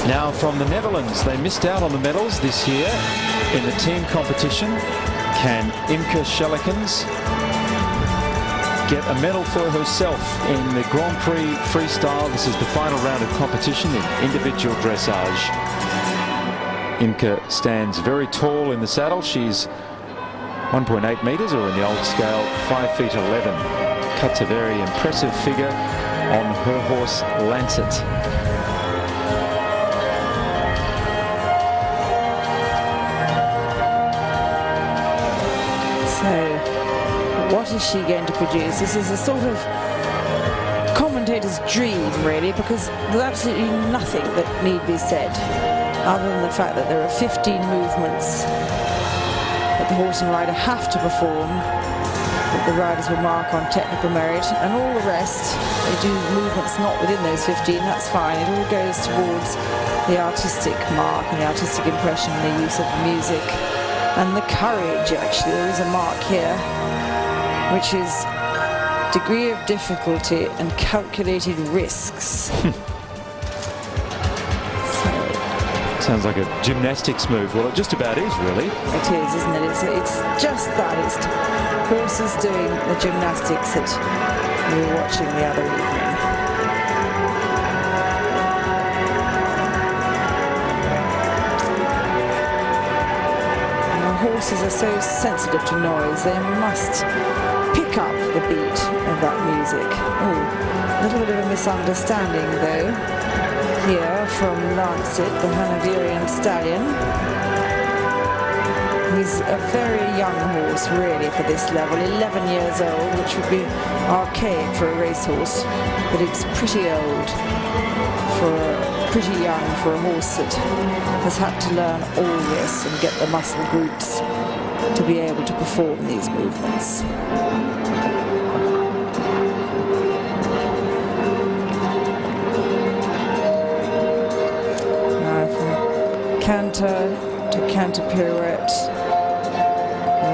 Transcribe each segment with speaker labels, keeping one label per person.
Speaker 1: Now from the Netherlands, they missed out on the medals this year in the team competition. Can Imke Schellekens get a medal for herself in the Grand Prix freestyle? This is the final round of competition in individual dressage. Imke stands very tall in the saddle. She's 1.8 meters, or in the old scale 5 feet 11. Cuts a very impressive figure on her horse Lancet.
Speaker 2: So what is she going to produce? This is a sort of commentator's dream, really, because there's absolutely nothing that need be said other than the fact that there are 15 movements that the horse and rider have to perform, that the riders will mark on technical merit, and all the rest, they do movements not within those 15, that's fine. It all goes towards the artistic mark and the artistic impression and the use of the music and the courage. Actually, there is a mark here, which is degree of difficulty and calculated risks.
Speaker 1: Sounds like a gymnastics move. Well, it just about is, really.
Speaker 2: It is, isn't it? It's just that. It's horses doing the gymnastics that we were watching the other evening. And the horses are so sensitive to noise, they must pick up the beat of that music. Oh, a little bit of a misunderstanding, though, here from Lancet, the Hanoverian stallion. He's a very young horse, really, for this level. 11 years old, which would be archaic for a racehorse, but it's pretty old pretty young for a horse that has had to learn all this and get the muscle groups to be able to perform these movements. Canter to canter pirouette.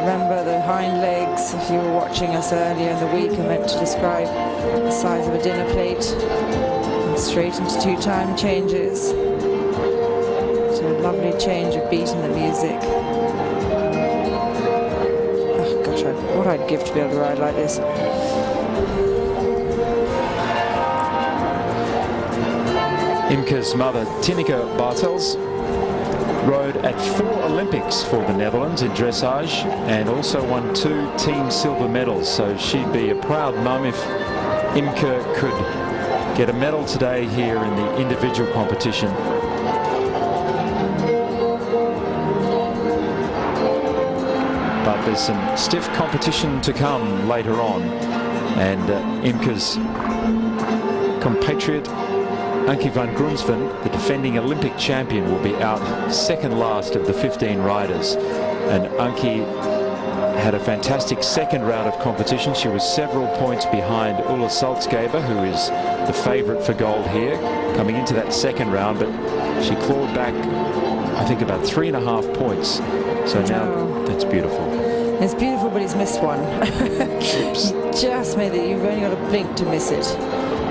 Speaker 2: Remember the hind legs, if you were watching us earlier in the week, are meant to describe the size of a dinner plate. And straight into two-time changes. So a lovely change of beat in the music. Oh gosh, what I'd give to be able to ride like this.
Speaker 1: Imke's mother, Tineke Bartels, rode at 4 Olympics for the Netherlands in dressage and also won 2 team silver medals. So she'd be a proud mum if Imke could get a medal today here in the individual competition. But there's some stiff competition to come later on, and Imke's compatriot Ankie van Grunsven, the defending Olympic champion, will be out second last of the 15 riders. And Ankie had a fantastic second round of competition. She was several points behind Ulla Salzgeber, who is the favourite for gold here, coming into that second round, but she clawed back, I think, about 3.5 points. So now that's beautiful.
Speaker 2: It's beautiful, but he's missed one. Just made it. You've only got a blink to miss it.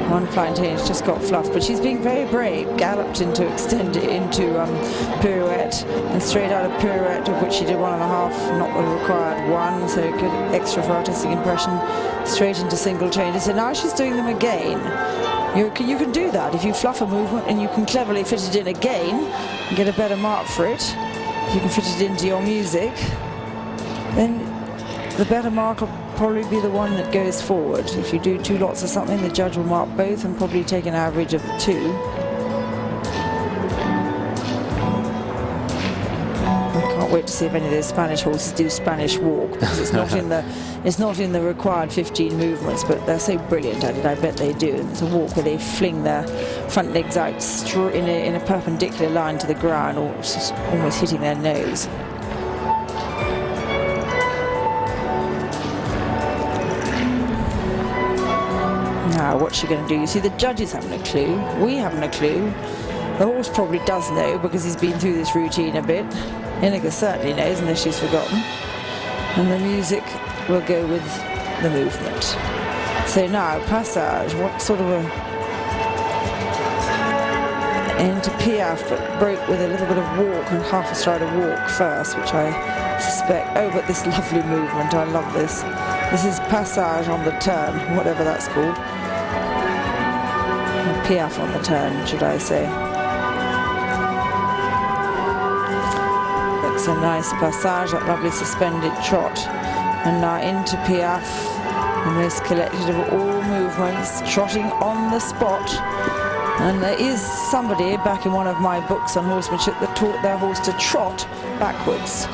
Speaker 2: One flying change just got fluffed, but she's being very brave. Galloped into pirouette, and straight out of pirouette, of which she did 1.5, not the required 1, so good extra for artistic impression. Straight into single changes. So now she's doing them again. You can do that if you fluff a movement and you can cleverly fit it in again and get a better mark for it. If you can fit it into your music, then the better mark will probably be the one that goes forward. If you do 2 lots of something, the judge will mark both and probably take an average of the 2. I can't wait to see if any of those Spanish horses do Spanish walk, because it's not in the required 15 movements, but they're so brilliant at it. I bet they do. It's a walk where they fling their front legs out in a perpendicular line to the ground, or almost hitting their nose. Now, what's she going to do? You see, the judges haven't a clue. We haven't a clue. The horse probably does know, because he's been through this routine a bit. Inigo certainly knows, unless she's forgotten. And the music will go with the movement. So now, passage. What sort of into Piaf, but broke with a little bit of walk and half a stride of walk first, which I suspect. Oh, but this lovely movement, I love this. This is passage on the turn, whatever that's called. Piaf on the turn, should I say. Looks a nice passage, that lovely suspended trot. And now into Piaf, the most collected of all movements, trotting on the spot. And there is somebody back in one of my books on horsemanship that taught their horse to trot backwards.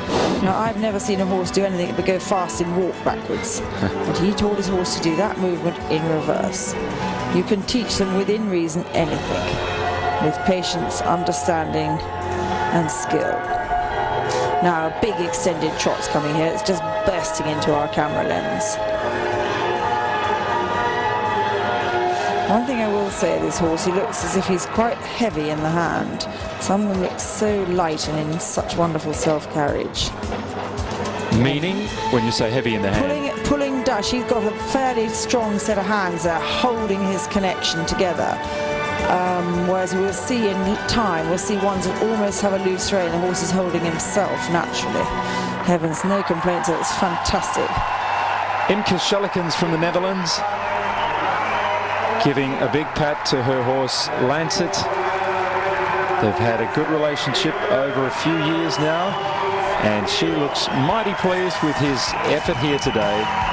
Speaker 2: Now, I've never seen a horse do anything but go fast and walk backwards. But he taught his horse to do that movement in reverse. You can teach them within reason anything, with patience, understanding, and skill. Now, big extended trots coming here. It's just bursting into our camera lens. One thing I will say of this horse, he looks as if he's quite heavy in the hand. Some of them look so light and in such wonderful self-carriage.
Speaker 1: Meaning, when you say heavy in the hand?
Speaker 2: Pulling dash, he's got a fairly strong set of hands there, holding his connection together. Whereas we'll see in time, we'll see ones that almost have a loose rein. The horse is holding himself naturally. Heavens, no complaints, it's fantastic.
Speaker 1: Imke Schellekens from the Netherlands, giving a big pat to her horse Lancet. They've had a good relationship over a few years now, and she looks mighty pleased with his effort here today.